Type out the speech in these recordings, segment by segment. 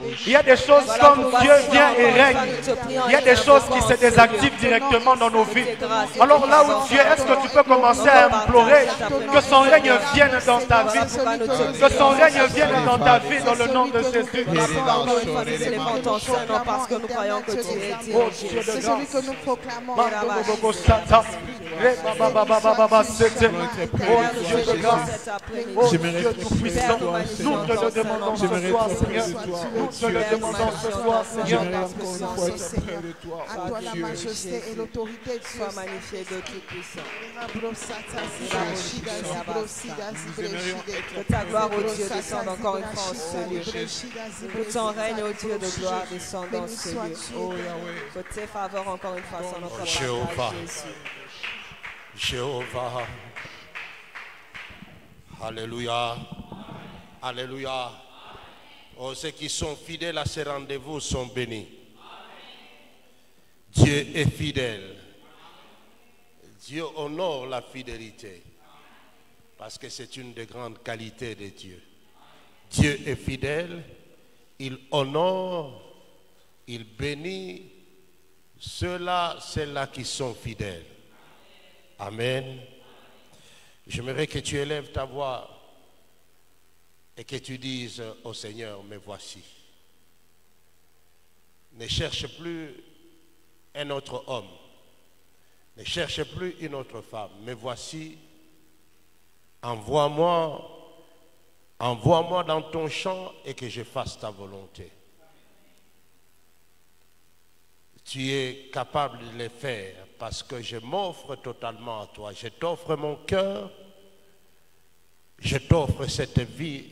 Il y a des choses comme Dieu vient et règne. Il y a des choses qui se désactivent directement dans nos vies. Alors là où Dieu, est-ce que tu peux commencer à implorer que son règne vienne dans ta vie? Que son règne vienne dans ta vie dans le nom de Jésus. Parce que nous croyons que tu es Dieu. C'est celui que nous proclamons. Oh Dieu de grâce. Oh Dieu tout-puissant. Nous te le demandons ce soir, Seigneur. Nous te le demandons ce soir, Seigneur. À toi la majesté et l'autorité de Sois magnifié de tout-puissant. Que ta gloire, ô Dieu, descende encore une fois en ce lieu. Que ton règne, ô Dieu de gloire, descende dans ce lieu. Que tes faveurs encore une fois sont notre partage, Jésus. Jéhovah. Alléluia. Alléluia. Oh, ceux qui sont fidèles à ces rendez-vous sont bénis. Dieu est fidèle. Dieu honore la fidélité. Parce que c'est une des grandes qualités de Dieu. Dieu est fidèle. Il honore. Il bénit ceux-là qui sont fidèles. Amen. J'aimerais que tu élèves ta voix et que tu dises au Seigneur, me voici. Ne cherche plus un autre homme. Ne cherche plus une autre femme. Me voici. Envoie-moi dans ton champ et que je fasse ta volonté. Tu es capable de le faire parce que je m'offre totalement à toi. Je t'offre mon cœur. Je t'offre cette vie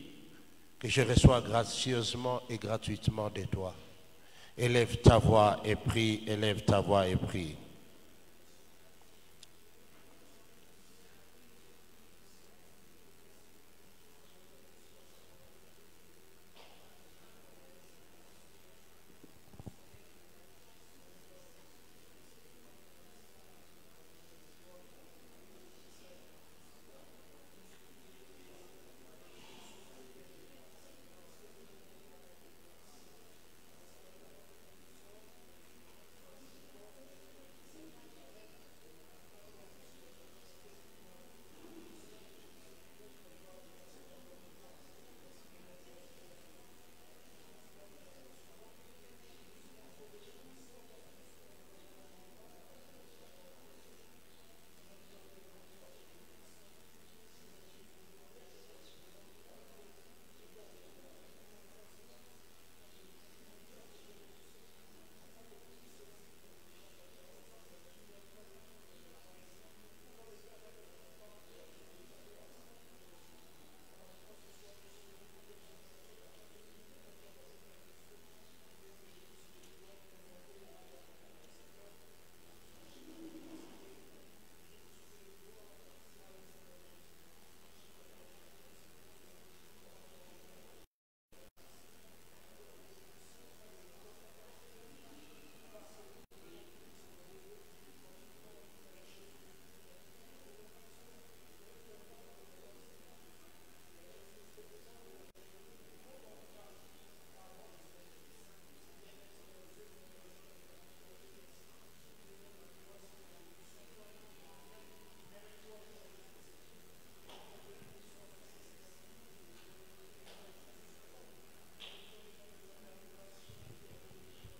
que je reçois gracieusement et gratuitement de toi. Élève ta voix et prie, élève ta voix et prie.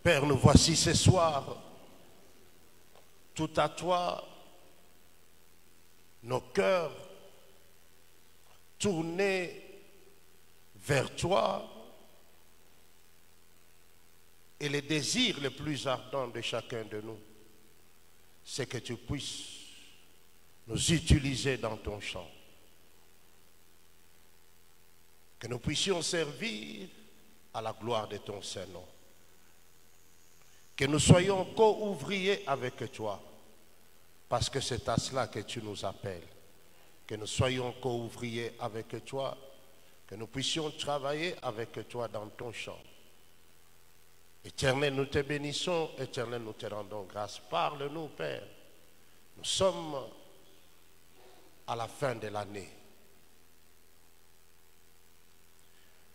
Père, nous voici ce soir, tout à toi, nos cœurs tournés vers toi, et le désir le plus ardent de chacun de nous, c'est que tu puisses nous utiliser dans ton champ, que nous puissions servir à la gloire de ton Saint-Nom. Que nous soyons co-ouvriers avec toi, parce que c'est à cela que tu nous appelles. Que nous soyons co-ouvriers avec toi, que nous puissions travailler avec toi dans ton champ. Éternel, nous te bénissons, Éternel, nous te rendons grâce. Parle-nous, Père. Nous sommes à la fin de l'année.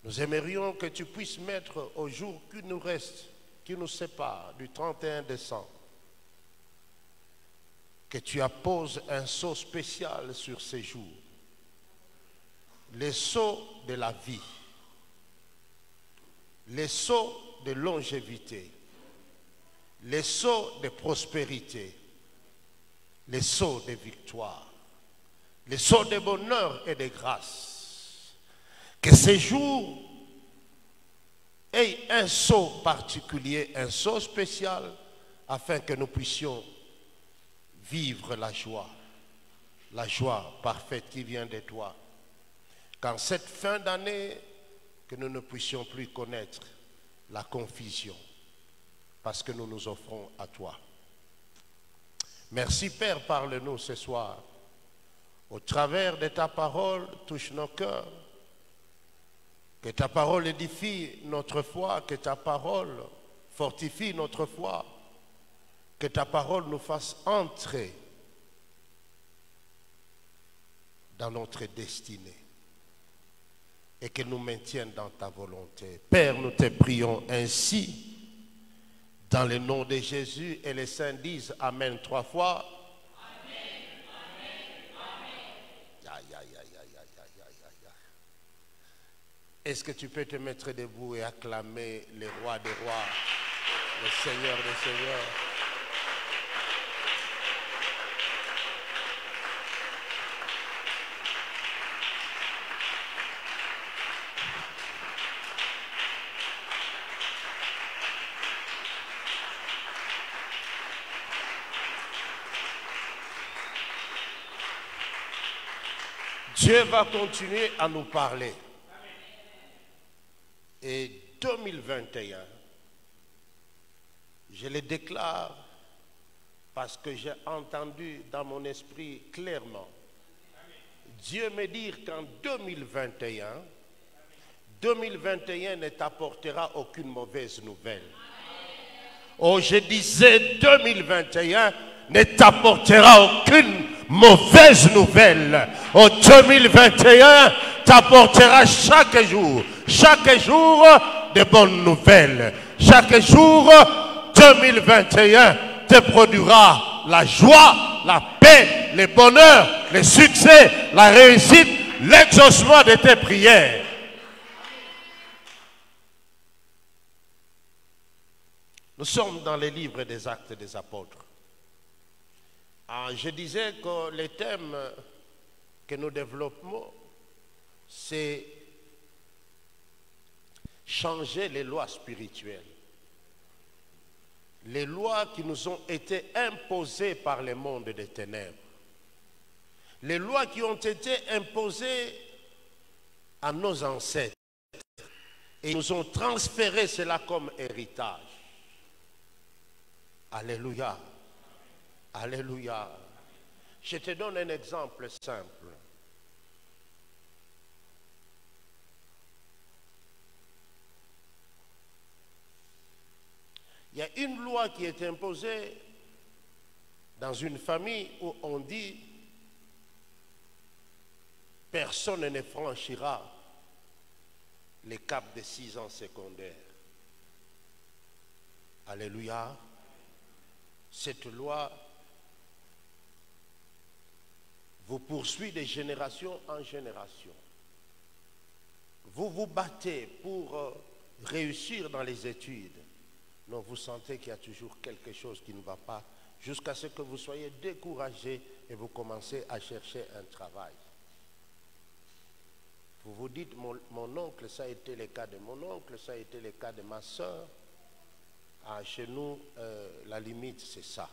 Nous aimerions que tu puisses mettre au jour qui nous reste, qui nous sépare du 31 décembre, que tu apposes un sceau spécial sur ces jours. Les sceaux de la vie, les sceaux de longévité, les sceaux de prospérité, les sceaux de victoire, les sceaux de bonheur et de grâce. Que ces jours aient un sceau particulier, un sceau spécial, afin que nous puissions vivre la joie parfaite qui vient de toi. Qu'en cette fin d'année, que nous ne puissions plus connaître la confusion, parce que nous nous offrons à toi. Merci Père, parle-nous ce soir. Au travers de ta parole, touche nos cœurs. Que ta parole édifie notre foi, que ta parole fortifie notre foi, que ta parole nous fasse entrer dans notre destinée et qu'elle nous maintienne dans ta volonté. Père, nous te prions ainsi, dans le nom de Jésus, et les saints disent Amen 3 fois. Amen, amen, amen. Est-ce que tu peux te mettre debout et acclamer le roi des rois, le Seigneur des seigneurs? Dieu va continuer à nous parler. Et 2021, je le déclare parce que j'ai entendu dans mon esprit clairement Dieu me dire qu'en 2021 ne t'apportera aucune mauvaise nouvelle. Oh, je disais 2021 ne t'apportera aucune mauvaise nouvelle. Oh, 2021 t'apportera chaque jour de bonnes nouvelles. Chaque jour 2021 te produira la joie, la paix, le bonheur, le succès, la réussite, l'exaucement de tes prières. Nous sommes dans les livres des Actes des Apôtres. Je disais que le thème que nous développons, c'est changer les lois spirituelles. Les lois qui nous ont été imposées par le monde des ténèbres. Les lois qui ont été imposées à nos ancêtres et nous ont transféré cela comme héritage. Alléluia. Alléluia. Je te donne un exemple simple. Il y a une loi qui est imposée dans une famille où on dit personne ne franchira les caps de 6 ans secondaires. Alléluia. Cette loi vous poursuit de génération en génération. Vous vous battez pour réussir dans les études. Non, vous sentez qu'il y a toujours quelque chose qui ne va pas, jusqu'à ce que vous soyez découragé et vous commencez à chercher un travail. Vous vous dites, mon oncle, ça a été le cas de mon oncle, ça a été le cas de ma soeur. Chez nous, la limite, c'est ça.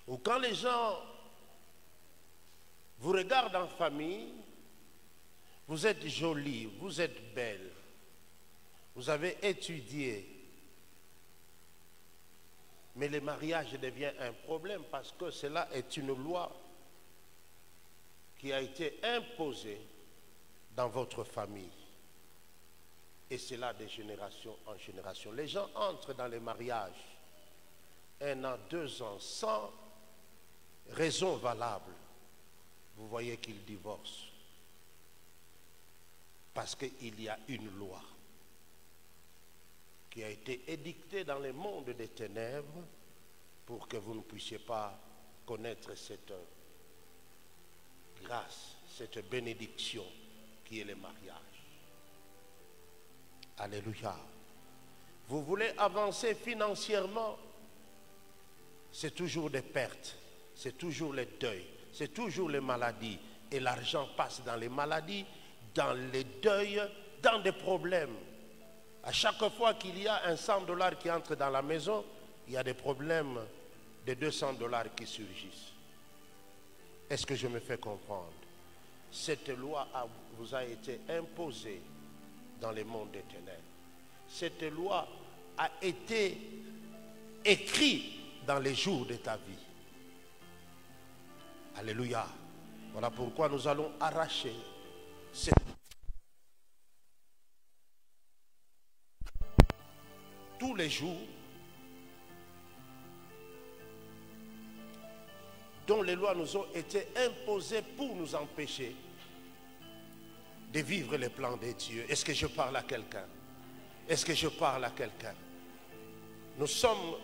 Ou quand les gens vous regardent en famille, vous êtes jolie, vous êtes belle, vous avez étudié, mais le mariage devient un problème parce que cela est une loi qui a été imposée dans votre famille. Et c'est là de génération en génération. Les gens entrent dans les mariages 1 an, 2 ans, sans raison valable. Vous voyez qu'ils divorcent. Parce qu'il y a une loi qui a été édictée dans le monde des ténèbres pour que vous ne puissiez pas connaître cette grâce, cette bénédiction qui est le mariage. Alléluia. Vous voulez avancer financièrement, c'est toujours des pertes, c'est toujours les deuils, c'est toujours les maladies. Et l'argent passe dans les maladies, dans les deuils, dans des problèmes. À chaque fois qu'il y a un $100 qui entre dans la maison, il y a des problèmes de $200 qui surgissent. Est-ce que je me fais comprendre? Cette loi vous a été imposée dans le monde des ténèbres. Cette loi a été écrite dans les jours de ta vie. Alléluia. Voilà pourquoi nous allons arracher cette... Tous les jours dont les lois nous ont été imposées pour nous empêcher de vivre les plans de Dieu. Est-ce que je parle à quelqu'un? Est-ce que je parle à quelqu'un? Nous sommes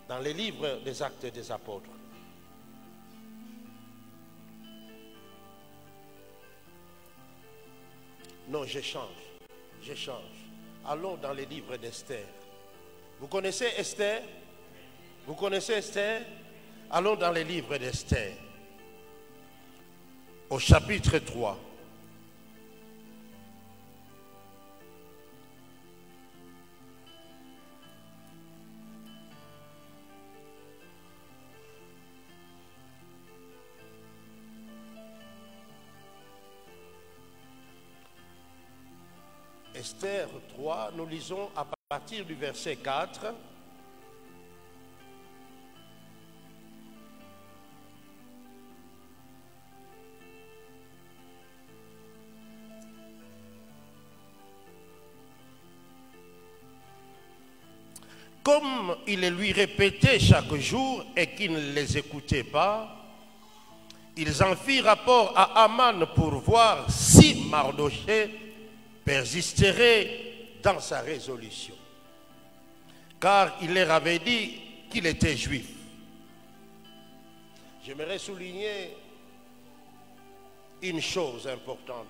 dans les livres des Actes des Apôtres. Non, je change. Allons dans les livres d'Esther. Vous connaissez Esther? Vous connaissez Esther? Allons dans les livres d'Esther. Au chapitre 3. Esther 3, nous lisons à partir du verset 4. Comme il lui répétait chaque jour et qu'il ne les écoutait pas, ils en firent rapport à Aman pour voir si Mardochée persisterait dans sa résolution. Car il leur avait dit qu'il était juif. J'aimerais souligner une chose importante.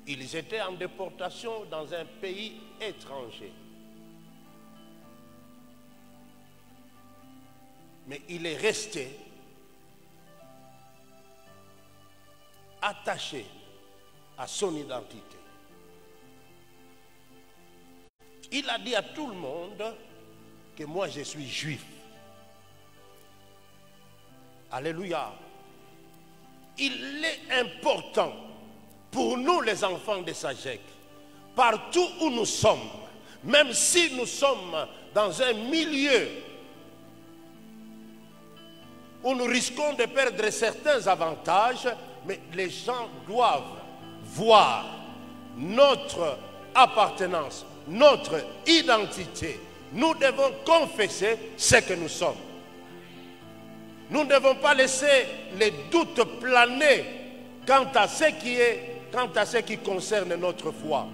Ils étaient en déportation dans un pays étranger. Mais il est resté attaché à son identité. Il a dit à tout le monde que moi je suis juif. Alléluia. Il est important pour nous les enfants de Sagek, partout où nous sommes, même si nous sommes dans un milieu où nous risquons de perdre certains avantages, mais les gens doivent voir notre appartenance, notre identité. Nous devons confesser ce que nous sommes. Nous ne devons pas laisser les doutes planer quant à ce qui concerne notre foi.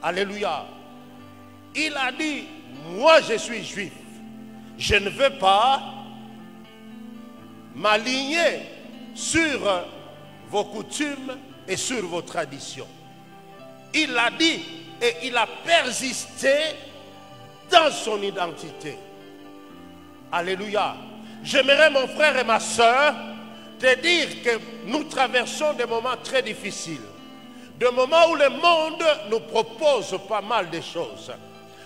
Alléluia. Il a dit, moi je suis juif. Je ne veux pas m'aligner sur vos coutumes et sur vos traditions. Il l'a dit et il a persisté dans son identité. Alléluia. J'aimerais, mon frère et ma soeur, te dire que nous traversons des moments très difficiles. Des moments où le monde nous propose pas mal de choses.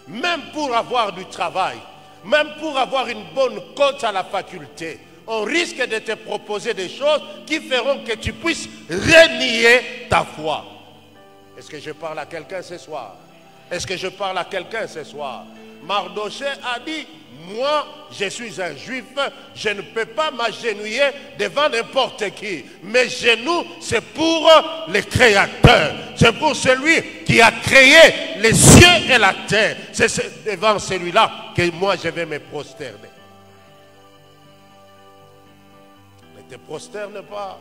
Même pour avoir du travail, même pour avoir une bonne cote à la faculté, on risque de te proposer des choses qui feront que tu puisses renier ta foi. Est-ce que je parle à quelqu'un ce soir? Est-ce que je parle à quelqu'un ce soir? Mardochée a dit, moi je suis un juif, je ne peux pas m'agenouiller devant n'importe qui. Mes genoux c'est pour le Créateur, c'est pour celui qui a créé les cieux et la terre. C'est devant celui-là que moi je vais me prosterner. Ne te prosterne pas.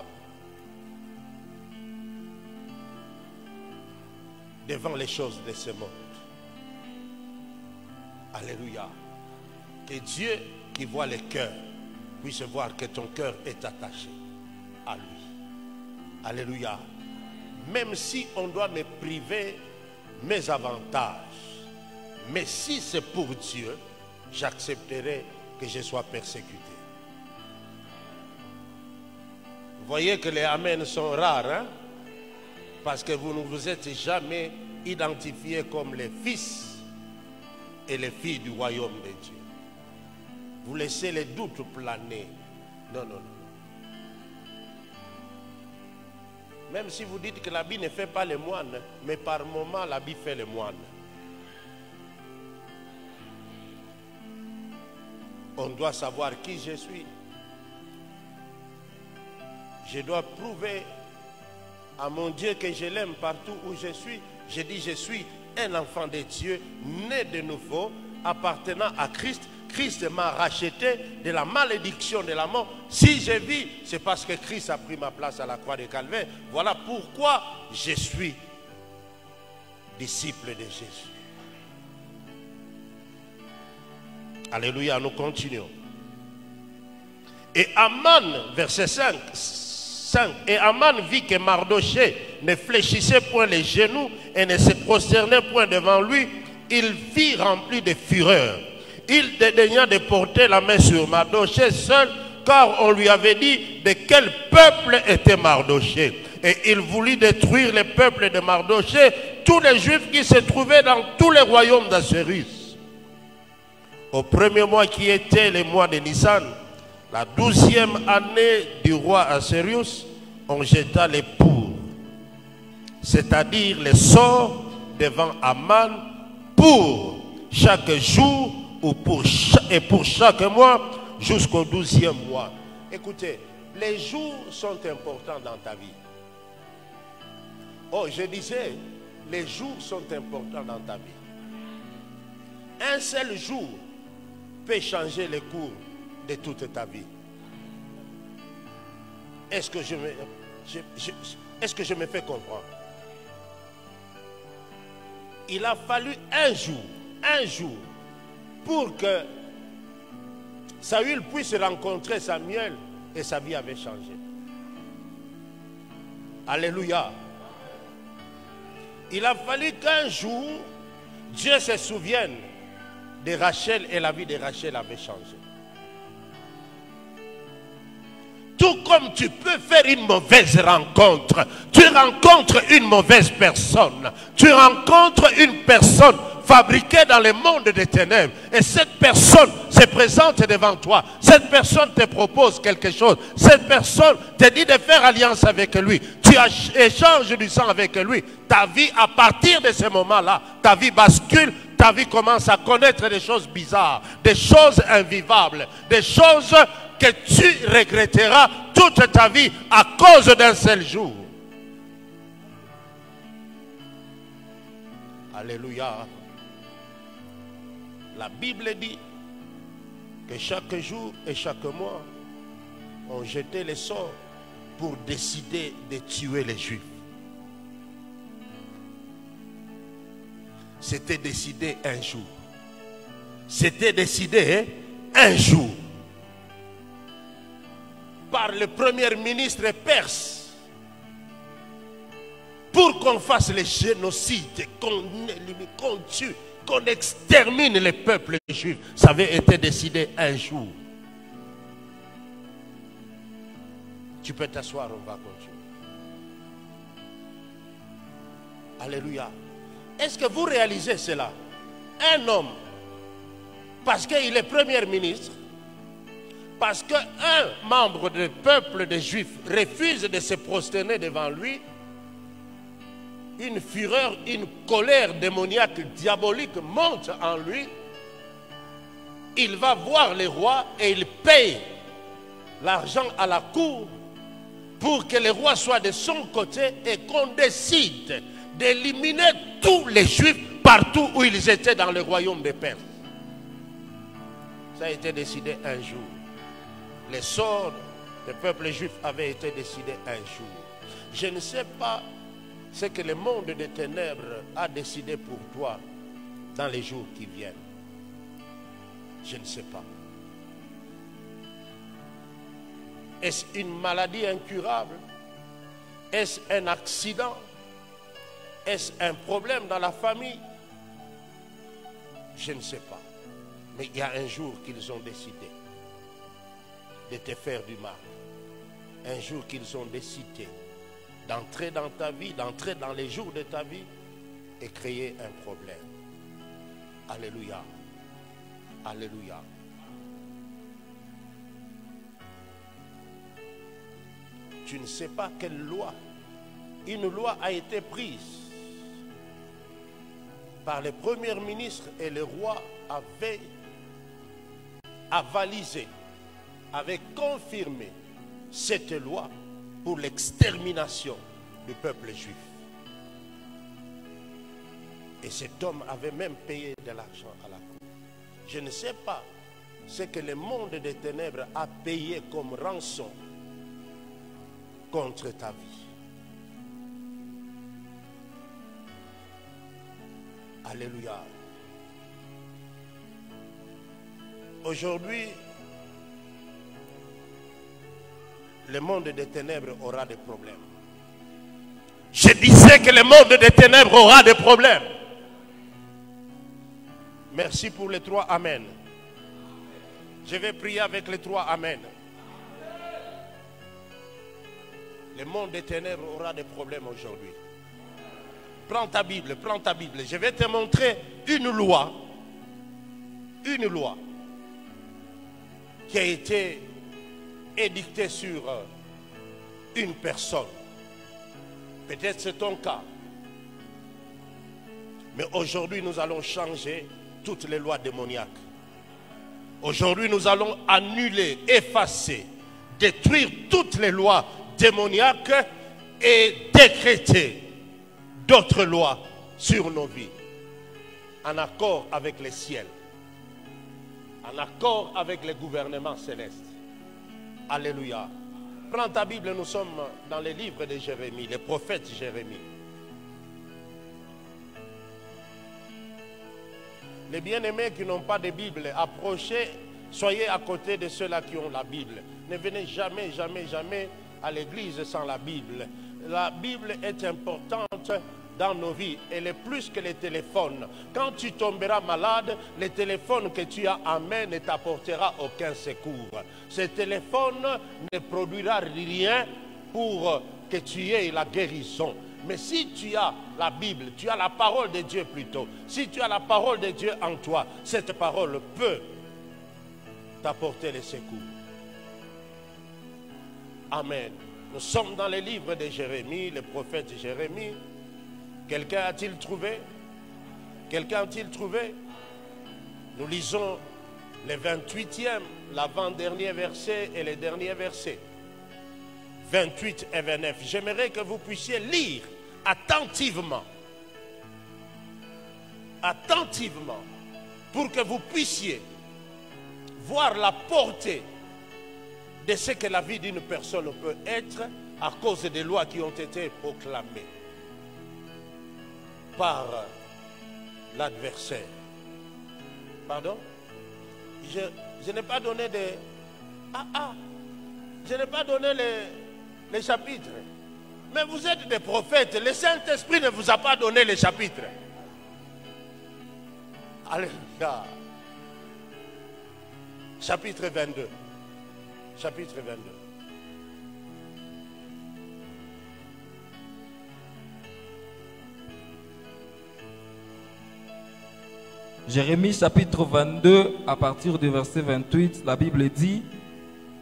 devant les choses de ce monde. Alléluia. Que Dieu qui voit les cœurs puisse voir que ton cœur est attaché à lui. Alléluia. Même si on doit me priver mes avantages, mais si c'est pour Dieu, j'accepterai que je sois persécuté. Vous voyez que les amens sont rares, hein? Parce que vous ne vous êtes jamais identifiés comme les fils et les filles du royaume de Dieu. Vous laissez les doutes planer. Non, non, non. Même si vous dites que l'habit ne fait pas les moines, mais par moment l'habit fait les moines. On doit savoir qui je suis. Je dois prouver à mon Dieu que je l'aime partout où je suis. Je dis je suis un enfant de Dieu, né de nouveau, appartenant à Christ. Christ m'a racheté de la malédiction de la mort. Si je vis, c'est parce que Christ a pris ma place à la croix de Calvaire. Voilà pourquoi je suis disciple de Jésus. Alléluia, nous continuons. Et Aman, verset 5, et Aman vit que Mardochée ne fléchissait point les genoux et ne se prosternait point devant lui. Il fut rempli de fureur. Il dédaigna de porter la main sur Mardochée seul, car on lui avait dit de quel peuple était Mardochée. Et il voulut détruire le peuple de Mardochée, tous les Juifs qui se trouvaient dans tous les royaumes d'Assyrus. Au premier mois qui était le mois de Nissan, la 12e année du roi Assyrus, on jeta les pours, c'est-à-dire les sorts devant Aman pour chaque jour ou pour chaque mois jusqu'au 12e mois. Écoutez, les jours sont importants dans ta vie. Oh, je disais, les jours sont importants dans ta vie. Un seul jour peut changer le cours de toute ta vie. Est-ce que je me fais comprendre? Il a fallu un jour, pour que Saül puisse rencontrer Samuel et sa vie avait changé. Alléluia. Il a fallu qu'un jour, Dieu se souvienne de Rachel et la vie de Rachel avait changé. Tout comme tu peux faire une mauvaise rencontre, tu rencontres une mauvaise personne, tu rencontres une personne fabriquée dans le monde des ténèbres et cette personne se présente devant toi, cette personne te propose quelque chose, cette personne te dit de faire alliance avec lui, tu échanges du sang avec lui, ta vie à partir de ce moment-là, ta vie bascule, ta vie commence à connaître des choses bizarres, des choses invivables, des choses que tu regretteras toute ta vie à cause d'un seul jour. Alléluia. La Bible dit que chaque jour et chaque mois, on jetait les sorts pour décider de tuer les Juifs. C'était décidé un jour. C'était décidé un jour. Par le premier ministre perse pour qu'on fasse les génocides, qu'on tue, qu'on extermine les peuples juifs. Ça avait été décidé un jour. Tu peux t'asseoir, on va continuer. Alléluia. Est-ce que vous réalisez cela? Un homme, parce qu'il est premier ministre, parce qu'un membre du peuple des Juifs refuse de se prosterner devant lui, une fureur, une colère démoniaque, diabolique monte en lui. Il va voir le roi et il paye l'argent à la cour pour que le roi soit de son côté et qu'on décide d'éliminer tous les Juifs partout où ils étaient dans le royaume des Perses. Ça a été décidé un jour. Les sorts du peuple juif avaient été décidés un jour. Je ne sais pas ce que le monde des ténèbres a décidé pour toi dans les jours qui viennent? Je ne sais pas. Est-ce une maladie incurable? Est-ce un accident? Est-ce un problème dans la famille? Je ne sais pas. Mais il y a un jour qu'ils ont décidé de te faire du mal. Un jour qu'ils ont décidé d'entrer dans ta vie, d'entrer dans les jours de ta vie et créer un problème. Alléluia. Alléluia. Tu ne sais pas quelle loi. Une loi a été prise par les premiers ministres et le roi avait avalisé, avait confirmé cette loi pour l'extermination du peuple juif. Et cet homme avait même payé de l'argent à la cour. Je ne sais pas ce que le monde des ténèbres a payé comme rançon contre ta vie. Alléluia. Aujourd'hui, le monde des ténèbres aura des problèmes. Je disais que le monde des ténèbres aura des problèmes. Merci pour les 3 amen. Je vais prier avec les 3 amen. Le monde des ténèbres aura des problèmes aujourd'hui. Prends ta Bible, prends ta Bible. Je vais te montrer une loi qui a été édictée sur une personne. Peut-être c'est ton cas. Mais aujourd'hui, nous allons changer toutes les lois démoniaques. Aujourd'hui, nous allons annuler, effacer, détruire toutes les lois démoniaques et décréter d'autres lois sur nos vies, en accord avec les ciels, en accord avec les gouvernements célestes. Alléluia. Prends ta Bible, nous sommes dans les livres de Jérémie, les prophètes Jérémie. Les bien-aimés qui n'ont pas de Bible, approchez, soyez à côté de ceux-là qui ont la Bible. Ne venez jamais, jamais, jamais à l'église sans la Bible. La Bible est importante dans nos vies. Elle est plus que les téléphones. Quand tu tomberas malade, le téléphone que tu as en main ne t'apportera aucun secours. Ce téléphone ne produira rien pour que tu aies la guérison. Mais si tu as la Bible, tu as la parole de Dieu plutôt. Si tu as la parole de Dieu en toi, cette parole peut t'apporter le secours. Amen. Nous sommes dans les livres de Jérémie, le prophète Jérémie. Quelqu'un a-t-il trouvé? Quelqu'un a-t-il trouvé? Nous lisons le 28e, l'avant-dernier verset et le dernier verset. 28 et 29. J'aimerais que vous puissiez lire attentivement. Attentivement. Pour que vous puissiez voir la portée de ce que la vie d'une personne peut être à cause des lois qui ont été proclamées par l'adversaire. Pardon? Je n'ai pas donné des... je n'ai pas donné les chapitres. Mais vous êtes des prophètes. Le Saint-Esprit ne vous a pas donné les chapitres. Alléluia. Chapitre 22. Chapitre 22. Jérémie chapitre 22, à partir du verset 28, la Bible dit: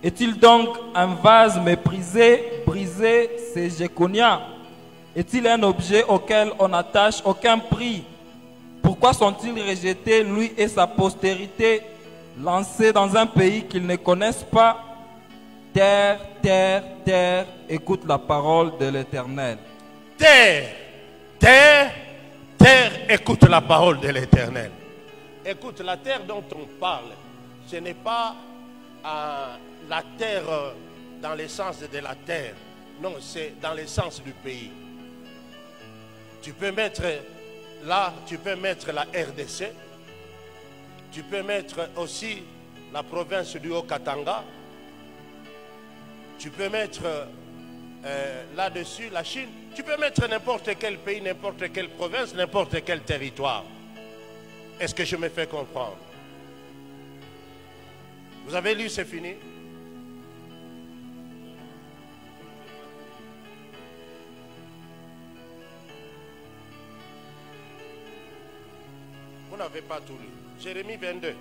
est-il donc un vase méprisé, brisé, c'est Jéconia? Est-il un objet auquel on n'attache aucun prix? Pourquoi sont-ils rejetés, lui et sa postérité, lancés dans un pays qu'ils ne connaissent pas? Terre, terre, terre, écoute la parole de l'Éternel. Terre, terre, terre, écoute la parole de l'Éternel. Écoute, la terre dont on parle, ce n'est pas la terre dans le sens de la terre. Non, c'est dans le sens du pays. Tu peux mettre là, tu peux mettre la RDC. Tu peux mettre aussi la province du Haut-Katanga. Tu peux mettre là-dessus la Chine. Tu peux mettre n'importe quel pays, n'importe quelle province, n'importe quel territoire. Est-ce que je me fais comprendre? Vous avez lu, c'est fini? Vous n'avez pas tout lu. Jérémie 22.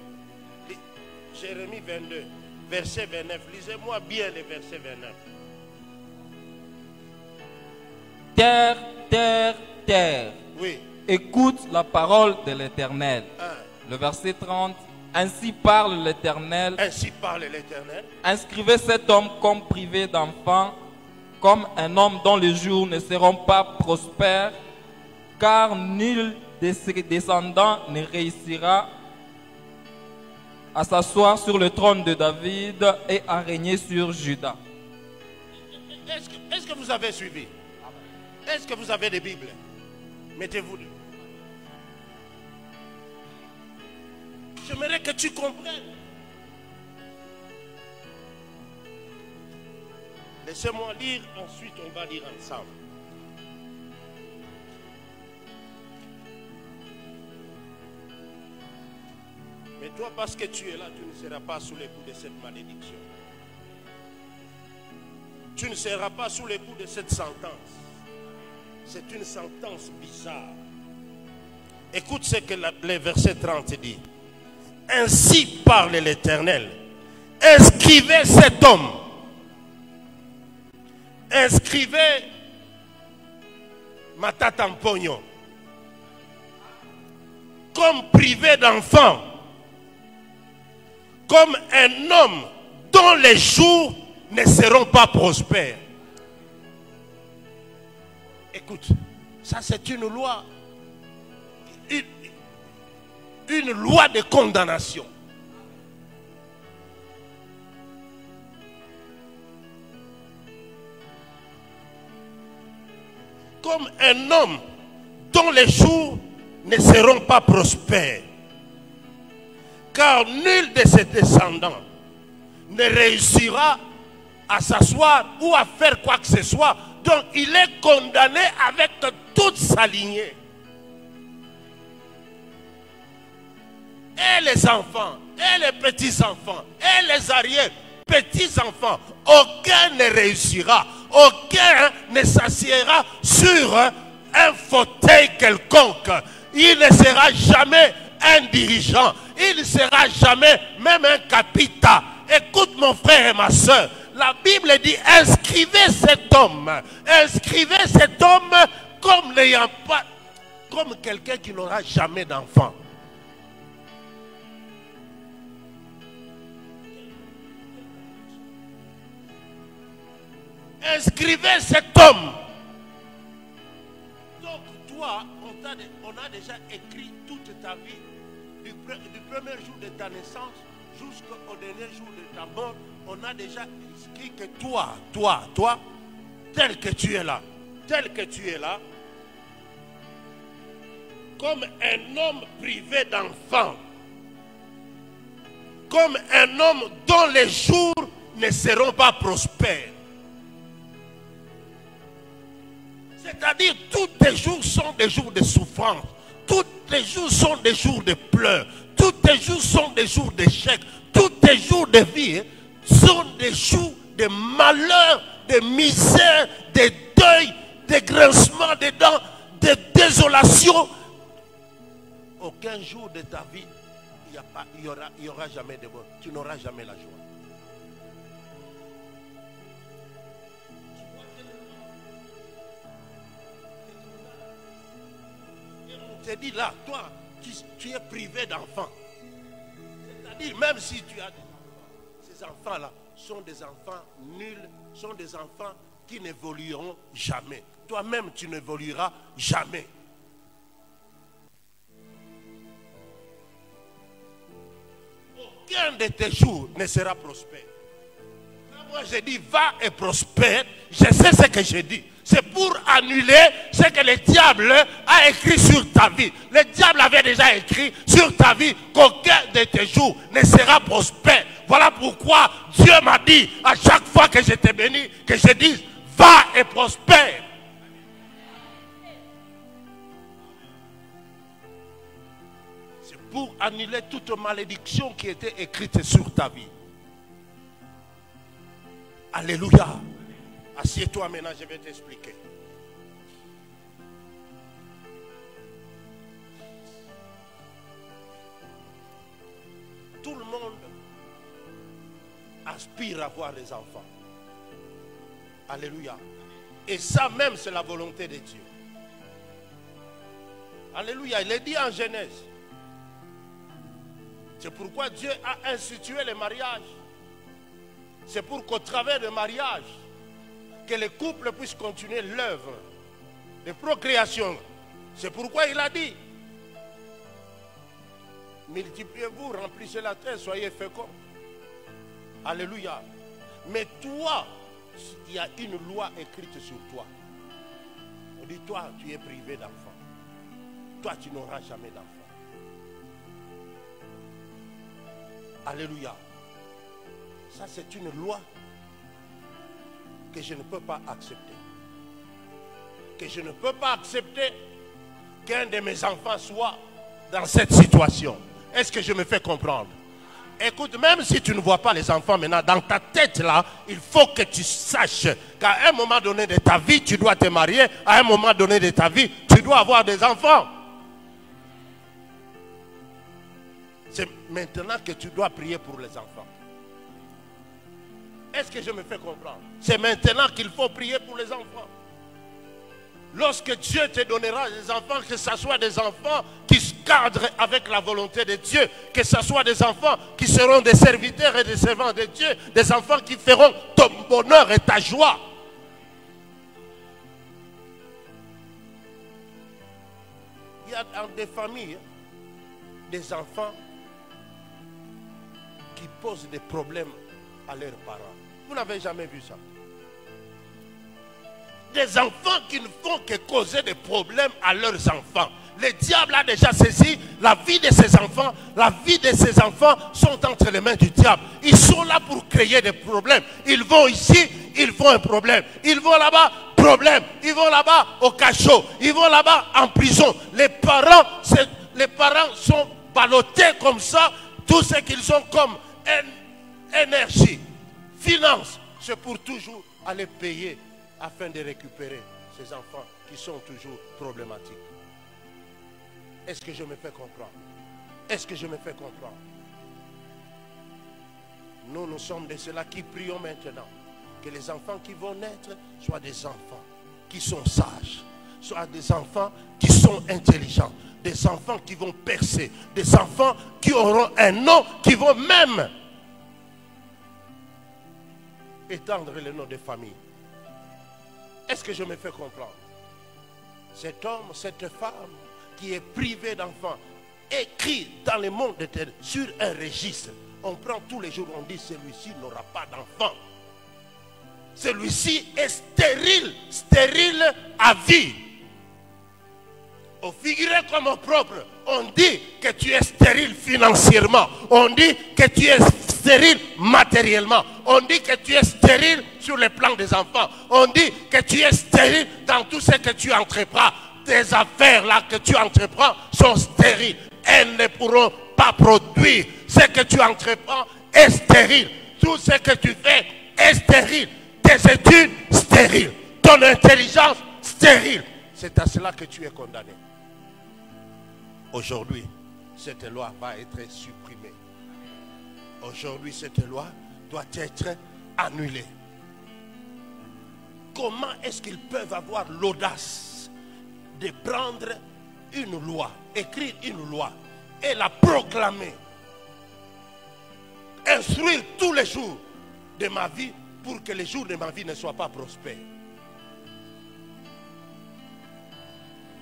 Jérémie 22, verset 29. Lisez-moi bien les versets 29. Terre, terre, terre. Oui. Écoute la parole de l'Éternel. Le verset 30. Ainsi parle l'Éternel. Ainsi parle l'Éternel. Inscrivez cet homme comme privé d'enfant, comme un homme dont les jours ne seront pas prospères, car nul de ses descendants ne réussira à s'asseoir sur le trône de David et à régner sur Juda. Est-ce que vous avez suivi? Est-ce que vous avez des Bibles? Mettez-vous. J'aimerais que tu comprennes. Laissez-moi lire, ensuite on va lire ensemble. Mais toi, parce que tu es là, tu ne seras pas sous les coups de cette malédiction. Tu ne seras pas sous les coups de cette sentence. C'est une sentence bizarre. Écoute ce que le verset 30 dit. Ainsi parle l'Éternel. Inscrivez cet homme. Inscrivez Matata Mpogno comme privé d'enfant, comme un homme dont les jours ne seront pas prospères. Écoute, ça c'est une loi. Une loi de condamnation. Comme un homme dont les jours ne seront pas prospères. Car nul de ses descendants ne réussira à s'asseoir ou à faire quoi que ce soit. Donc il est condamné avec toute sa lignée. Et les enfants, et les petits-enfants, et les arrière-petits-enfants, aucun ne réussira, aucun ne s'assiera sur un fauteuil quelconque. Il ne sera jamais un dirigeant, il ne sera jamais même un capita. Écoute mon frère et ma soeur, la Bible dit inscrivez cet homme comme n'ayant pas, comme quelqu'un qui n'aura jamais d'enfant. Inscrivez cet homme. Donc toi, on a déjà écrit toute ta vie, du premier jour de ta naissance jusqu'au dernier jour de ta mort. On a déjà écrit que toi, tel que tu es là, comme un homme privé d'enfant, comme un homme dont les jours ne seront pas prospères. C'est-à-dire, tous les jours sont des jours de souffrance. Tous les jours sont des jours de pleurs. Tous les jours sont des jours d'échec. Tous les jours de vie sont des jours de malheur, de misère, de deuil, de grincement de dents, de désolation. Aucun jour de ta vie, il y aura jamais de bonheur. Tu n'auras jamais la joie. Je dis là, toi, tu es privé d'enfants. C'est-à-dire, même si tu as des enfants, ces enfants-là sont des enfants nuls, sont des enfants qui n'évolueront jamais. Toi-même, tu n'évolueras jamais. Aucun de tes jours ne sera prospère. Quand moi je dis va et prospère, je sais ce que je dis. C'est pour annuler ce que le diable a écrit sur ta vie. Le diable avait déjà écrit sur ta vie qu'aucun de tes jours ne sera prospère. Voilà pourquoi Dieu m'a dit à chaque fois que je te bénis, que je dise va et prospère. C'est pour annuler toute malédiction qui était écrite sur ta vie. Alléluia. Assieds-toi maintenant, je vais t'expliquer. Tout le monde aspire à avoir des enfants. Alléluia. Et ça même, c'est la volonté de Dieu. Alléluia. Il est dit en Genèse. C'est pourquoi Dieu a institué le mariage. C'est pour qu'au travers du mariage, que les couples puissent continuer l'œuvre de procréation. C'est pourquoi il a dit, multipliez-vous, remplissez la terre, soyez féconds. Alléluia. Mais toi, il y a une loi écrite sur toi. On dit, toi, tu es privé d'enfants. Toi, tu n'auras jamais d'enfants. Alléluia. Ça, c'est une loi que je ne peux pas accepter. Que je ne peux pas accepter qu'un de mes enfants soit dans cette situation. Est-ce que je me fais comprendre? Écoute, même si tu ne vois pas les enfants maintenant, dans ta tête là, il faut que tu saches qu'à un moment donné de ta vie, tu dois te marier. À un moment donné de ta vie, tu dois avoir des enfants. C'est maintenant que tu dois prier pour les enfants. Est-ce que je me fais comprendre? C'est maintenant qu'il faut prier pour les enfants. Lorsque Dieu te donnera des enfants, que ce soit des enfants qui se cadrent avec la volonté de Dieu, que ce soit des enfants qui seront des serviteurs et des servants de Dieu, des enfants qui feront ton bonheur et ta joie. Il y a dans des familles des enfants qui posent des problèmes à leurs parents. Vous n'avez jamais vu ça? Des enfants qui ne font que causer des problèmes à leurs enfants. Le diable a déjà saisi la vie de ces enfants. La vie de ces enfants sont entre les mains du diable. Ils sont là pour créer des problèmes. Ils vont ici, ils font un problème. Ils vont là-bas, problème. Ils vont là-bas au cachot. Ils vont là-bas en prison. Les parents sont ballottés comme ça. Tout ce qu'ils ont comme énergie, finance, c'est pour toujours aller payer afin de récupérer ces enfants qui sont toujours problématiques. Est-ce que je me fais comprendre? Est-ce que je me fais comprendre? Nous sommes de ceux-là qui prions maintenant que les enfants qui vont naître soient des enfants qui sont sages, soient des enfants qui sont intelligents, des enfants qui vont percer, des enfants qui auront un nom, qui vont même étendre le nom de famille. Est-ce que je me fais comprendre? Cet homme, cette femme qui est privé d'enfants, écrit dans le monde éternel sur un registre. On prend tous les jours, on dit celui-ci n'aura pas d'enfant. Celui-ci est stérile, stérile à vie. Au figuré comme au propre, on dit que tu es stérile financièrement. On dit que tu es stérile matériellement. On dit que tu es stérile sur le plan des enfants. On dit que tu es stérile dans tout ce que tu entreprends. Tes affaires là que tu entreprends sont stériles. Elles ne pourront pas produire. Ce que tu entreprends est stérile. Tout ce que tu fais est stérile. Tes études stériles. Ton intelligence stérile. C'est à cela que tu es condamné. Aujourd'hui, cette loi va être supprimée. Aujourd'hui, cette loi doit être annulée. Comment est-ce qu'ils peuvent avoir l'audace de prendre une loi, écrire une loi et la proclamer, instruire tous les jours de ma vie pour que les jours de ma vie ne soient pas prospères?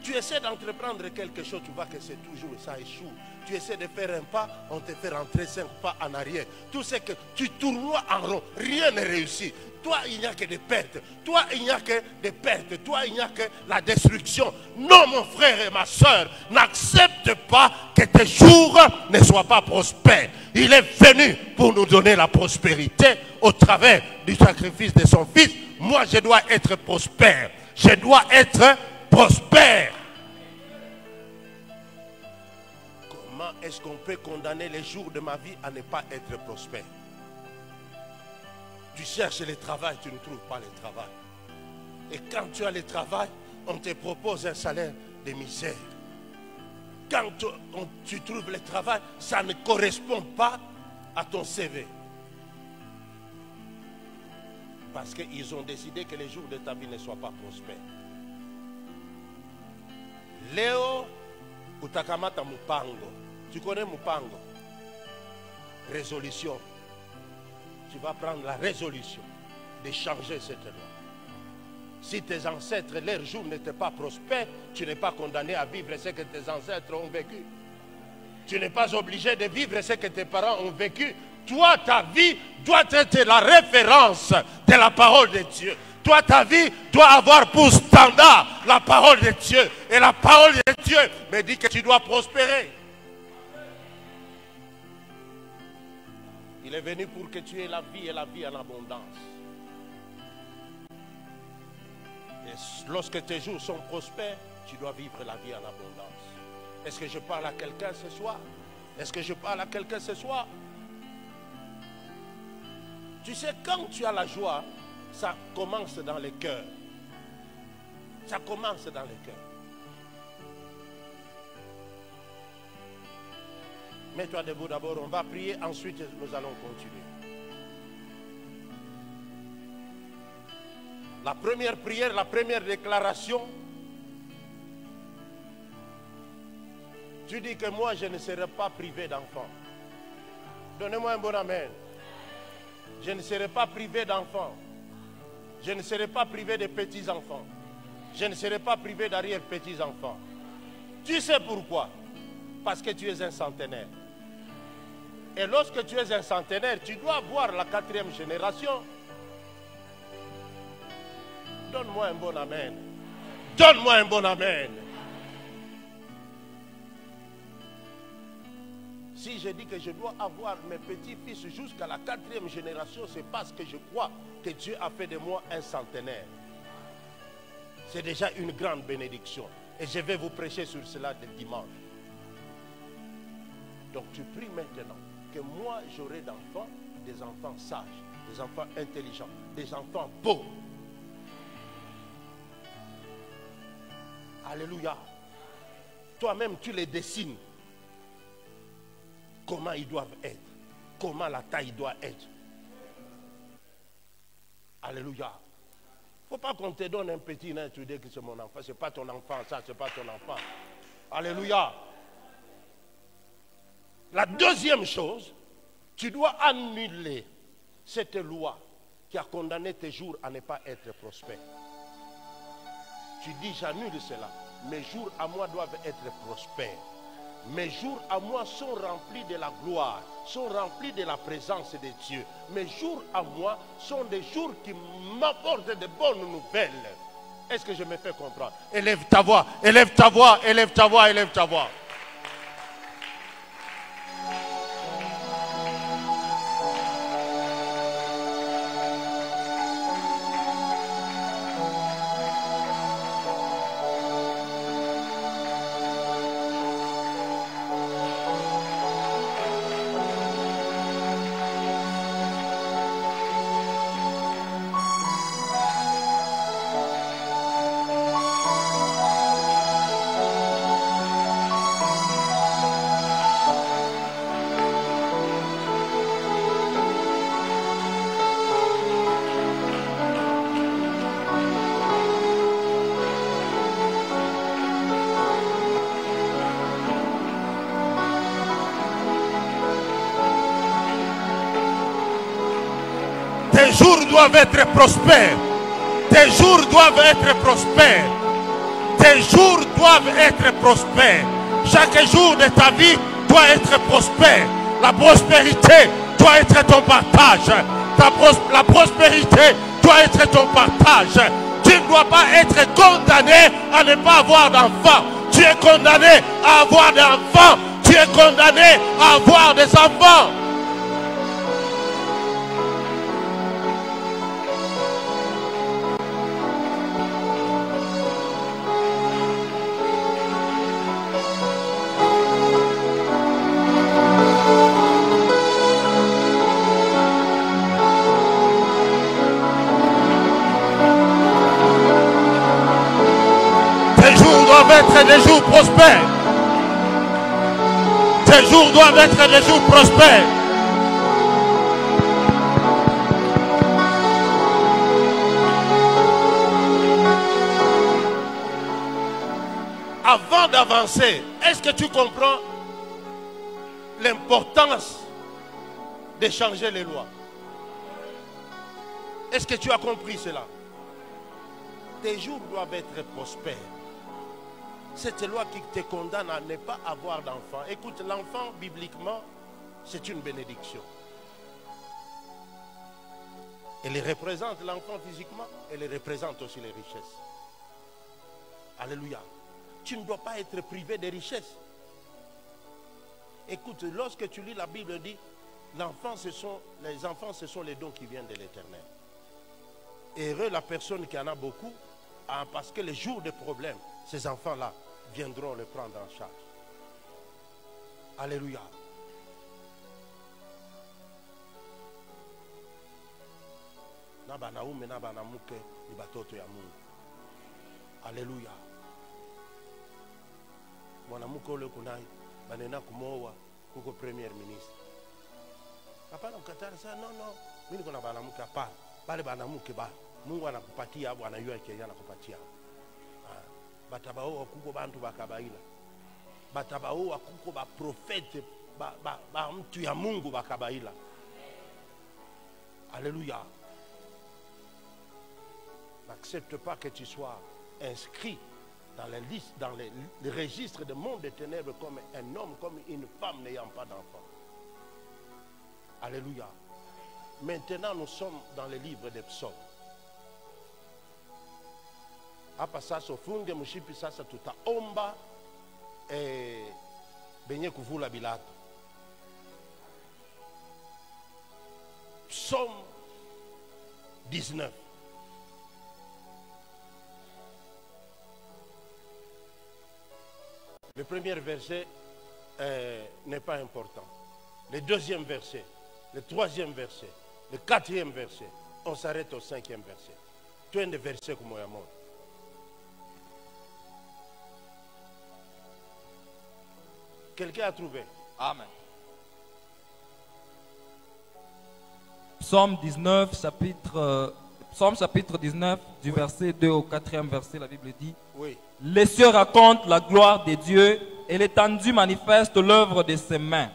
Tu essaies d'entreprendre quelque chose, tu vois que c'est toujours ça échoue. Tu essaies de faire un pas, on te fait rentrer 5 pas en arrière. Tout ce que tu tournoies en rond, rien ne réussit. Toi, il n'y a que des pertes. Toi, il n'y a que des pertes. Toi, il n'y a que la destruction. Non, mon frère et ma soeur, n'accepte pas que tes jours ne soient pas prospères. Il est venu pour nous donner la prospérité au travers du sacrifice de son fils. Moi, je dois être prospère. Je dois être prospère. Comment est-ce qu'on peut condamner les jours de ma vie à ne pas être prospère? Tu cherches le travail, tu ne trouves pas le travail. Et quand tu as le travail, on te propose un salaire de misère. Quand tu trouves le travail, ça ne correspond pas à ton CV. Parce qu'ils ont décidé que les jours de ta vie ne soient pas prospères. Léo utakamata mupango. Tu connais mupango? Résolution. Tu vas prendre la résolution de changer cette loi. Si tes ancêtres, leur jour n'était pas prospère, tu n'es pas condamné à vivre ce que tes ancêtres ont vécu. Tu n'es pas obligé de vivre ce que tes parents ont vécu. Toi, ta vie doit être la référence de la parole de Dieu. Toi, ta vie doit avoir pour standard la parole de Dieu. Et la parole de Dieu me dit que tu dois prospérer. Il est venu pour que tu aies la vie et la vie en abondance. Et lorsque tes jours sont prospères, tu dois vivre la vie en abondance. Est-ce que je parle à quelqu'un ce soir? Est-ce que je parle à quelqu'un ce soir? Tu sais, quand tu as la joie, ça commence dans le cœur. Ça commence dans le cœur. Mets-toi debout d'abord, on va prier, ensuite nous allons continuer. La première prière, la première déclaration. Tu dis que moi je ne serai pas privé d'enfants. Donnez-moi un bon amen. Je ne serai pas privé d'enfants. Je ne serai pas privé de petits-enfants. Je ne serai pas privé d'arrière-petits-enfants. Tu sais pourquoi? Parce que tu es un centenaire. Et lorsque tu es un centenaire, tu dois voir la 4e génération. Donne-moi un bon amen. Donne-moi un bon amen. Si je dis que je dois avoir mes petits-fils jusqu'à la 4e génération, c'est parce que je crois que Dieu a fait de moi un centenaire. C'est déjà une grande bénédiction. Et je vais vous prêcher sur cela le dimanche. Donc tu pries maintenant que moi j'aurai d'enfants, des enfants sages, des enfants intelligents, des enfants beaux. Alléluia. Toi-même tu les dessines. Comment ils doivent être. Comment la taille doit être. Alléluia. Il ne faut pas qu'on te donne un petit nain, tu dis que c'est mon enfant. Ce n'est pas ton enfant, ça, ce n'est pas ton enfant. Alléluia. La deuxième chose, tu dois annuler cette loi qui a condamné tes jours à ne pas être prospères. Tu dis, j'annule cela. Mes jours à moi doivent être prospères. Mes jours à moi sont remplis de la gloire, sont remplis de la présence de Dieu. Mes jours à moi sont des jours qui m'apportent de bonnes nouvelles. Est-ce que je me fais comprendre? Élève ta voix, élève ta voix, élève ta voix, élève ta voix. Tes jours doivent être prospères. Tes jours doivent être prospères. Tes jours doivent être prospères. Chaque jour de ta vie doit être prospère. La prospérité doit être ton partage. La prospérité doit être ton partage. Tu ne dois pas être condamné à ne pas avoir d'enfants. Tu es condamné à avoir des enfants. Tu es condamné à avoir des enfants. Tes jours doivent être des jours prospères. Tes jours doivent être des jours prospères. Avant d'avancer, est-ce que tu comprends l'importance de changer les lois? Est-ce que tu as compris cela? Tes jours doivent être prospères. Cette loi qui te condamne à ne pas avoir d'enfant. Écoute, l'enfant, bibliquement, c'est une bénédiction. Elle représente l'enfant physiquement, elle représente aussi les richesses. Alléluia. Tu ne dois pas être privé des richesses. Écoute, lorsque tu lis la Bible, dit, les enfants, ce sont les dons qui viennent de l'Éternel. Heureux la personne qui en a beaucoup, parce que les jours de problème, ces enfants-là viendront le prendre en charge. Alléluia. Alléluia. Mwanamuke ule kunai banena kumoa kuko premier ministre. Hapana ukatana sana no. Mimi niko na banamuke hapana. Bale banamuke ba Mungu anakupatia hapo anajua yeye anakupatia. Batabao kuko bantu bakabaila. Batabao kuko ba prophète ba mtu ya Mungu bakabaila. Alléluia. N'accepte pas que tu sois inscrit dans les listes, dans les registres du monde des ténèbres comme un homme, comme une femme n'ayant pas d'enfant. Alléluia. Maintenant, nous sommes dans le livre des psaumes. Apa sasa ufunge mshipi sasa tutaomba benye kuvula bilato. Psaume 19. Le premier verset n'est pas important. Le deuxième verset, le troisième verset, le quatrième verset, on s'arrête au cinquième verset. Tu as un verset comme moi. Quelqu'un a trouvé? Amen. Psaume chapitre 19, du verset 2 au 4e verset, la Bible dit: oui. Les cieux racontent la gloire de Dieu et l'étendue manifeste l'œuvre de ses mains.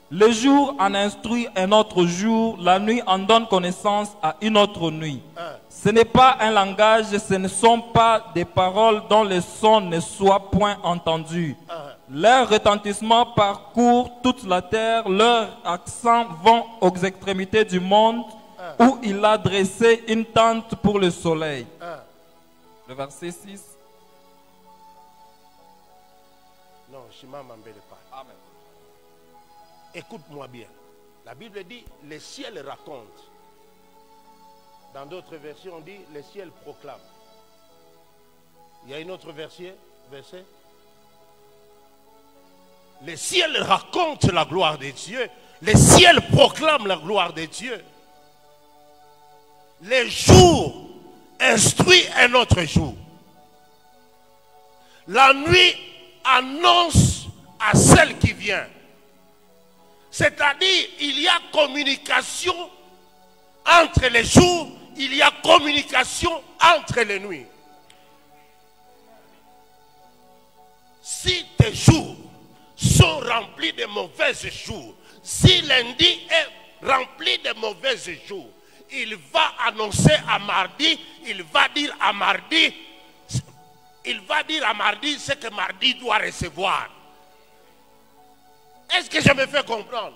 Le jour en instruit un autre jour, la nuit en donne connaissance à une autre nuit. Ce n'est pas un langage, ce ne sont pas des paroles dont le son ne soit point entendu. Leur retentissement parcourt toute la terre, leurs accents vont aux extrémités du monde, où il a dressé une tente pour le soleil. Le verset 6. Non, je ne m'embête pas. Amen. Écoute-moi bien. La Bible dit, les ciels racontent. Dans d'autres versions, on dit, les ciels proclament. Il y a une autre verset. Les ciels racontent la gloire de Dieu. Les ciels proclament la gloire de Dieu. Les jours instruisent un autre jour. La nuit annonce à celle qui vient. C'est-à-dire, il y a communication entre les jours, il y a communication entre les nuits. Si tes jours sont remplis de mauvais jours, si lundi est rempli de mauvais jours, il va annoncer à mardi, il va dire à mardi, il va dire à mardi ce que mardi doit recevoir. Est-ce que je me fais comprendre?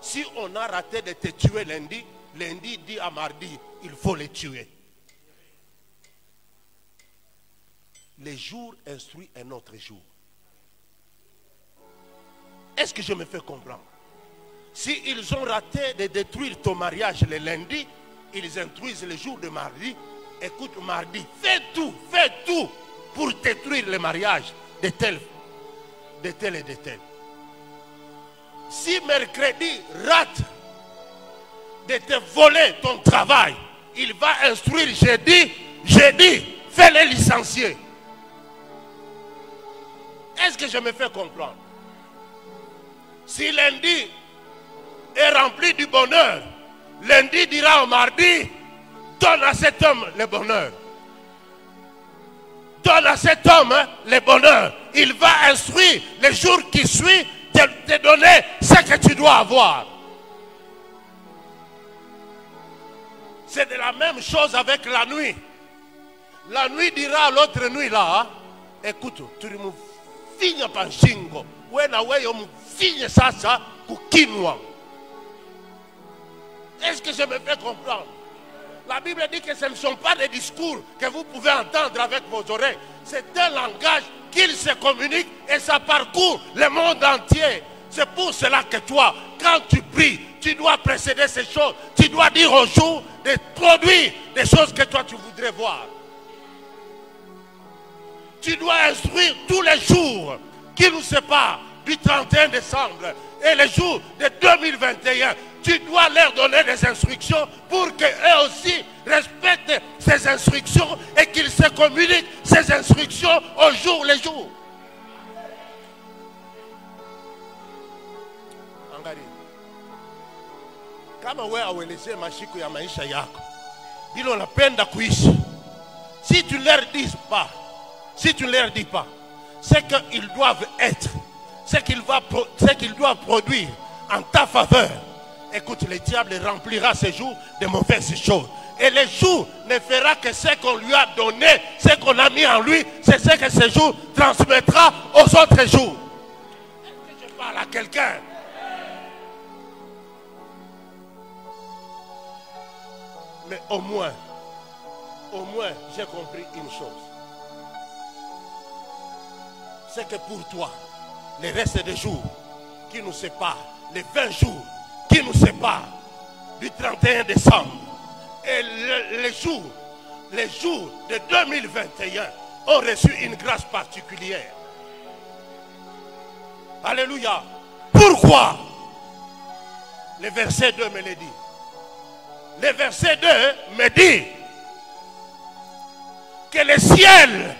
Si on a raté de te tuer lundi, lundi dit à mardi, il faut les tuer. Les jours instruisent un autre jour. Est-ce que je me fais comprendre? Si ils ont raté de détruire ton mariage le lundi, ils instruisent le jour de mardi. Écoute, mardi, fais tout pour détruire le mariage de tel et de tel. Si mercredi rate de te voler ton travail, il va instruire jeudi, fais-les licencier. Est-ce que je me fais comprendre? Si lundi est rempli du bonheur, lundi dira au mardi, donne à cet homme le bonheur. Donne à cet homme le bonheur. Il va instruire les jours qui suivent de te donner ce que tu dois avoir. C'est de la même chose avec la nuit. La nuit dira à l'autre nuit là, écoute, tu me finis pas chingo. Est-ce que je me fais comprendre? La Bible dit que ce ne sont pas des discours que vous pouvez entendre avec vos oreilles. C'est un langage qu'il se communique et ça parcourt le monde entier. C'est pour cela que toi, quand tu pries, tu dois précéder ces choses. Tu dois dire aux jours de produire des choses que toi tu voudrais voir. Tu dois instruire tous les jours qui nous séparent du 31 décembre et les jours de 2021. Tu dois leur donner des instructions pour qu'eux aussi respectent ces instructions et qu'ils se communiquent ces instructions au jour le jour. Angalia. Kama wewe aweleze mashiko ya maisha yako, bila unapenda kuishi. Si tu ne leur dis pas, ce qu'ils doivent être, ce qu'ils doivent produire en ta faveur, écoute, le diable remplira ces jours de mauvaises choses. Et le jour ne fera que ce qu'on lui a donné, ce qu'on a mis en lui, c'est ce que ce jour transmettra aux autres jours. Est-ce que je parle à quelqu'un? Mais au moins, j'ai compris une chose. C'est que pour toi, les restes des jours qui nous séparent, les 20 jours qui nous séparent du 31 décembre et les jours de 2021 ont reçu une grâce particulière. Alléluia. Pourquoi? Le verset 2 me le dit. Le verset 2 me dit que le ciel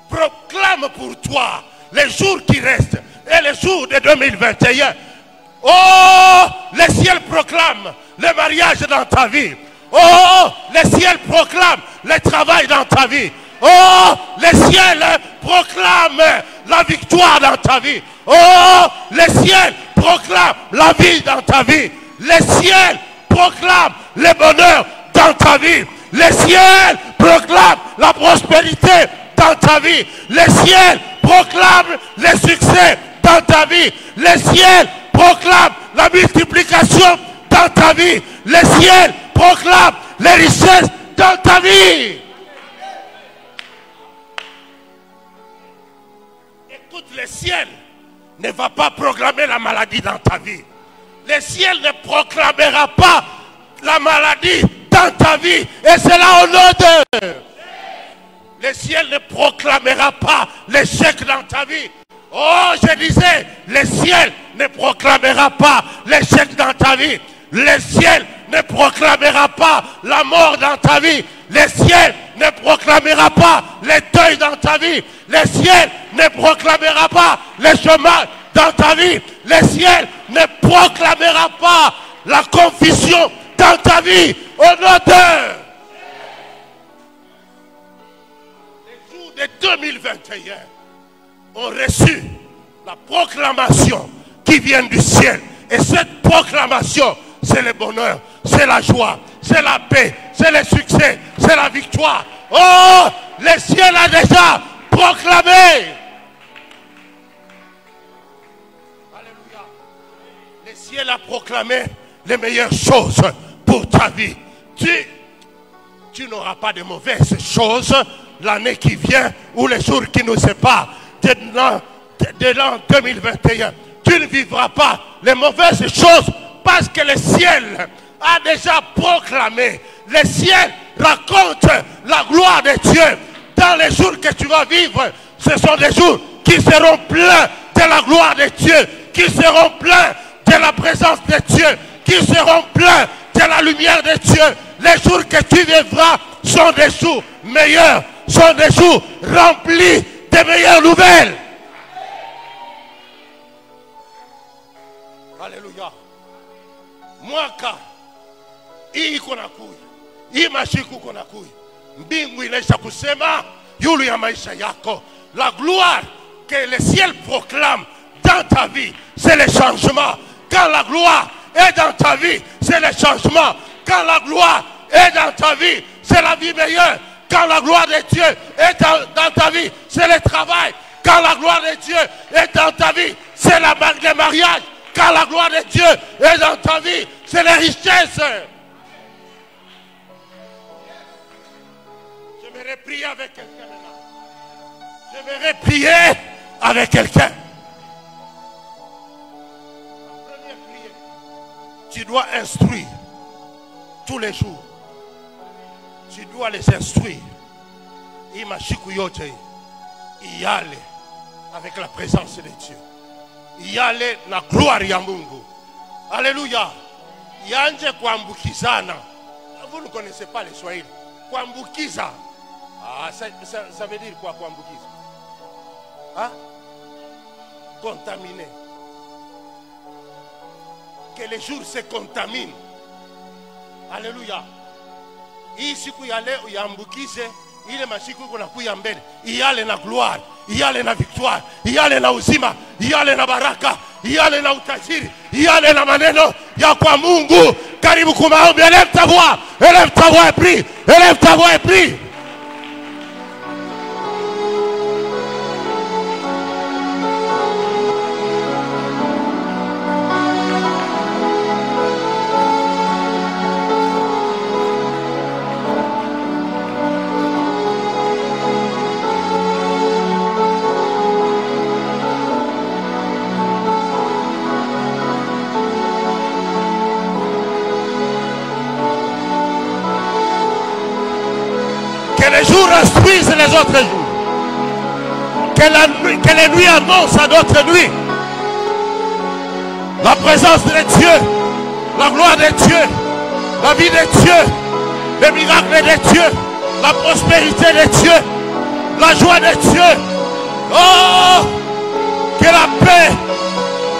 proclame pour toi les jours qui restent et les jours de 2021. Oh, le ciel proclame le mariage dans ta vie. Oh, le ciel proclame le travail dans ta vie. Oh, le ciel proclame la victoire dans ta vie. Oh, le ciel proclame la vie dans ta vie. Le ciel proclame le bonheur dans ta vie. Le ciel proclame la prospérité dans ta vie. Le ciel proclame le succès dans ta vie. Le ciel proclame la multiplication dans ta vie. Le ciel proclame les richesses dans ta vie. Écoute, le ciel ne va pas proclamer la maladie dans ta vie. Le ciel ne proclamera pas la maladie dans ta vie. Et c'est là au nom de... Le ciel ne proclamera pas l'échec dans ta vie. Oh, je disais, le ciel ne proclamera pas l'échec dans ta vie. Le ciel ne proclamera pas la mort dans ta vie. Le ciel ne proclamera pas le deuil dans ta vie. Le ciel ne proclamera pas le chômage dans ta vie. Le ciel ne proclamera pas la confusion dans ta vie. Au nom de... Les jours de 2021 ont reçu la proclamation qui vient du ciel. Et cette proclamation, c'est le bonheur, c'est la joie, c'est la paix, c'est le succès, c'est la victoire. Oh, le ciel a déjà proclamé. Alléluia. Le ciel a proclamé les meilleures choses pour ta vie. Tu n'auras pas de mauvaises choses l'année qui vient ou les jours qui nous séparent de l'an 2021. Tu ne vivras pas les mauvaises choses parce que le ciel a déjà proclamé. Le ciel raconte la gloire de Dieu. Dans les jours que tu vas vivre, ce sont des jours qui seront pleins de la gloire de Dieu, qui seront pleins de la présence de Dieu, qui seront pleins de la lumière de Dieu. Les jours que tu vivras sont des jours meilleurs, sont des jours remplis de meilleures nouvelles. Alléluia. Mwaka hii iko na kuja, hii mashiku iko na kuja, mbingu inaisha kusema yulu ya maisha yako. La gloire que le ciel proclame dans ta vie, c'est le changement. Quand la gloire est dans ta vie, c'est le changement. Quand la gloire est dans ta vie, c'est la vie meilleure. Quand la gloire de Dieu est dans ta vie, c'est le travail. Quand la gloire de Dieu est dans ta vie, c'est le mariage. Quand la gloire de Dieu est dans ta vie, c'est la richesse. J'aimerais prier avec quelqu'un maintenant. J'aimerais prier avec quelqu'un. La première prière, tu dois instruire tous les jours. Tu dois les instruire. Imashiku yote y aller avec la présence de Dieu. Y aller la gloire ya Mungu. Alléluia. Yanje kuambukizana. Vous ne connaissez pas les Swahili. Kuambukiza. Ah, ça veut dire quoi kuambukiza? Hein? Contaminé. Que les jours se contaminent. Alléluia. Hii siku ya leo uyaambukize ile masiku iko nakuya mbele. Iyale na gloire, iyale na victoire, iyale na uzima, iyale na baraka, iyale na utajiri, iyale na maneno ya kwa Mungu. Karibu kwa maombi. Élève ta voix et prie. Élève ta voix et prie. Les jours instruisent les autres jours. Que les nuits annoncent à d'autres nuits. La présence de Dieu, la gloire de Dieu, la vie de Dieu, les miracles de Dieu, la prospérité de Dieu, la joie de Dieu. Oh, que la paix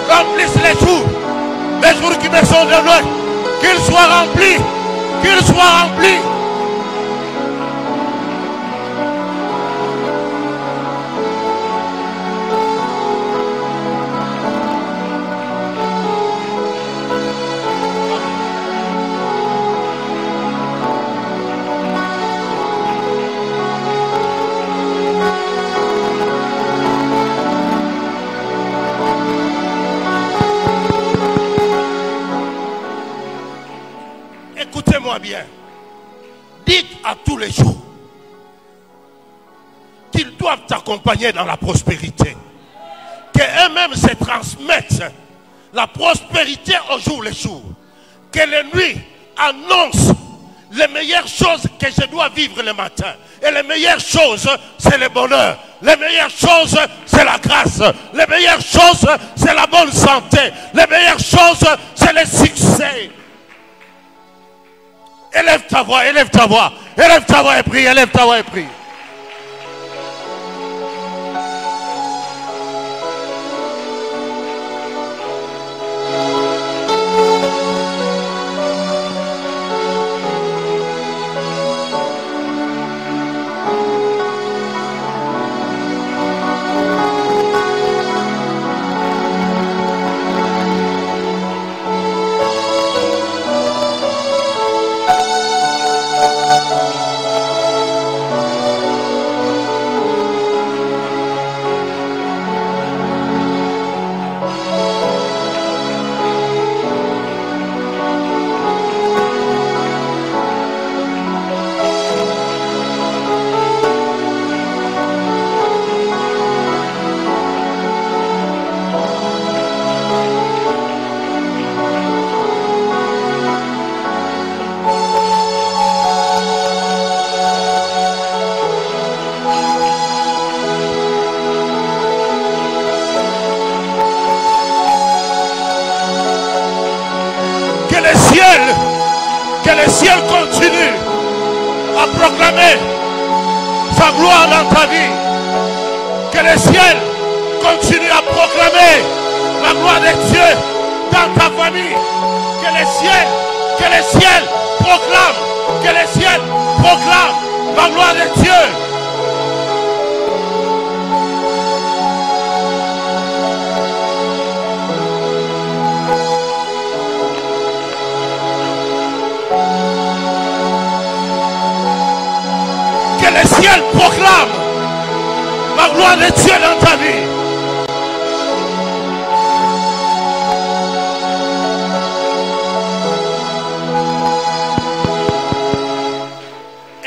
remplisse les jours qui me sont donnés, qu'ils soient remplis. Écoutez-moi bien. Dites à tous les jours qu'ils doivent t'accompagner dans la prospérité. Qu'eux-mêmes se transmettent la prospérité au jour le jour. Que les nuits annoncent les meilleures choses que je dois vivre le matin. Et les meilleures choses, c'est le bonheur. Les meilleures choses, c'est la grâce. Les meilleures choses, c'est la bonne santé. Les meilleures choses, c'est le succès. Élève ta voix et prie, élève ta voix et prie. ciel continue à proclamer sa gloire dans ta vie. Que le ciel continue à proclamer la gloire de Dieu dans ta famille. Que le ciel proclame, que le ciel proclame la gloire de Dieu. Que le ciel proclame la gloire de Dieu dans ta vie.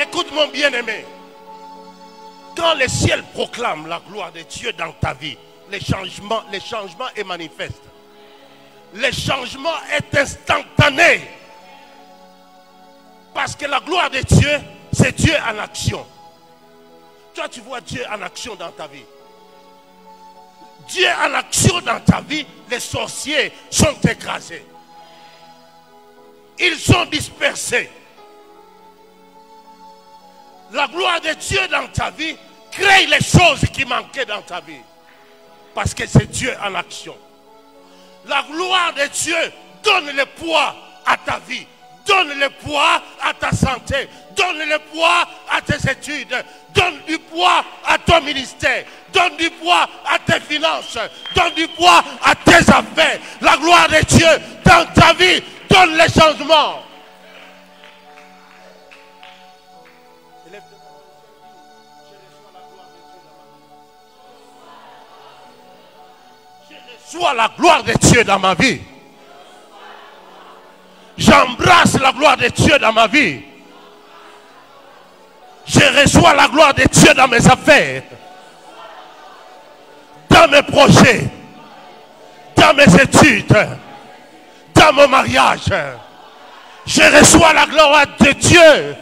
Écoute mon bien-aimé. Quand le ciel proclame la gloire de Dieu dans ta vie, le changement est manifeste. Le changement est instantané. Parce que la gloire de Dieu, c'est Dieu en action. Toi, tu vois Dieu en action dans ta vie. Dieu en action dans ta vie, les sorciers sont écrasés. Ils sont dispersés. La gloire de Dieu dans ta vie crée les choses qui manquaient dans ta vie. Parce que c'est Dieu en action. La gloire de Dieu donne le poids à ta vie. Donne le poids à ta santé. Donne le poids à tes études. Donne du poids à ton ministère. Donne du poids à tes finances. Donne du poids à tes affaires. La gloire de Dieu dans ta vie donne les changements. Je reçois la gloire de Dieu dans ma vie. J'embrasse la gloire de Dieu dans ma vie. Je reçois la gloire de Dieu dans mes affaires, dans mes projets, dans mes études, dans mon mariage. Je reçois la gloire de Dieu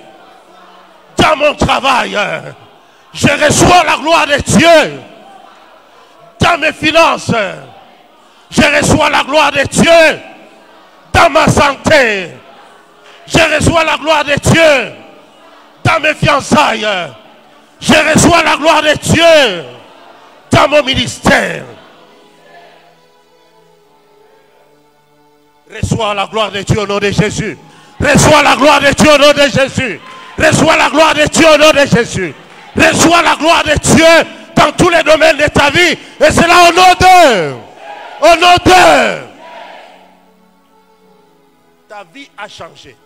dans mon travail. Je reçois la gloire de Dieu dans mes finances. Je reçois la gloire de Dieu dans ma santé. Je reçois la gloire de Dieu dans mes fiançailles. Je reçois la gloire de Dieu dans mon ministère. Reçois la gloire de Dieu au nom de Jésus. Reçois la gloire de Dieu au nom de Jésus. Reçois la gloire de Dieu au nom de Jésus. Reçois la gloire de Dieu dans tous les domaines de ta vie. Et c'est là au nom d'eux. Au nom d'eux. Ta vie a changé.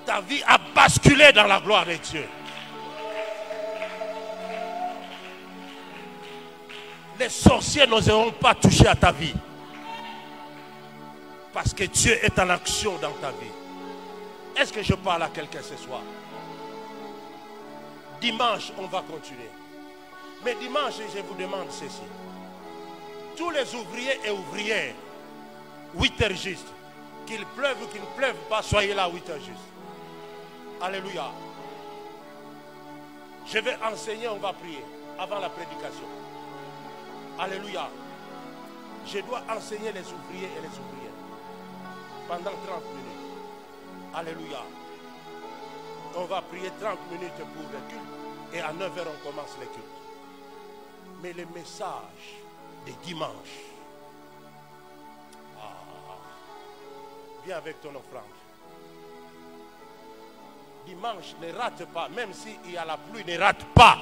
Ta vie a basculé dans la gloire de Dieu. Les sorciers n'oseront pas toucher à ta vie. Parce que Dieu est en action dans ta vie. Est-ce que je parle à quelqu'un ce soir? Dimanche, on va continuer. Mais dimanche, je vous demande ceci. Tous les ouvriers et ouvrières, 8 heures juste. Qu'il pleuve ou qu'il ne pleuve pas, soyez là à 8 heures juste. Alléluia. Je vais enseigner, on va prier avant la prédication. Alléluia. Je dois enseigner les ouvriers et les ouvrières pendant 30 minutes. Alléluia. On va prier 30 minutes pour le culte et à 9 h on commence le culte. Mais le message de dimanche, viens avec ton offrande. Dimanche, ne rate pas, même s'il y a la pluie, ne rate pas.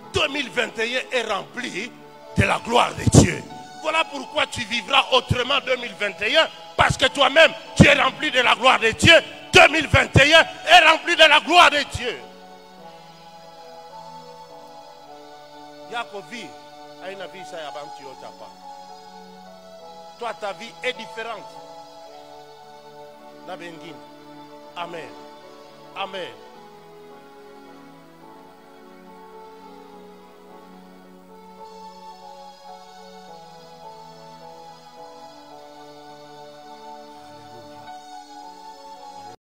« 2021 est rempli de la gloire de Dieu. » Voilà pourquoi tu vivras autrement 2021, parce que toi-même, tu es rempli de la gloire de Dieu. 2021 est rempli de la gloire de Dieu. Yakovi, aina vie ça yabantu yotapa. Toi, ta vie est différente. Amen. Amen.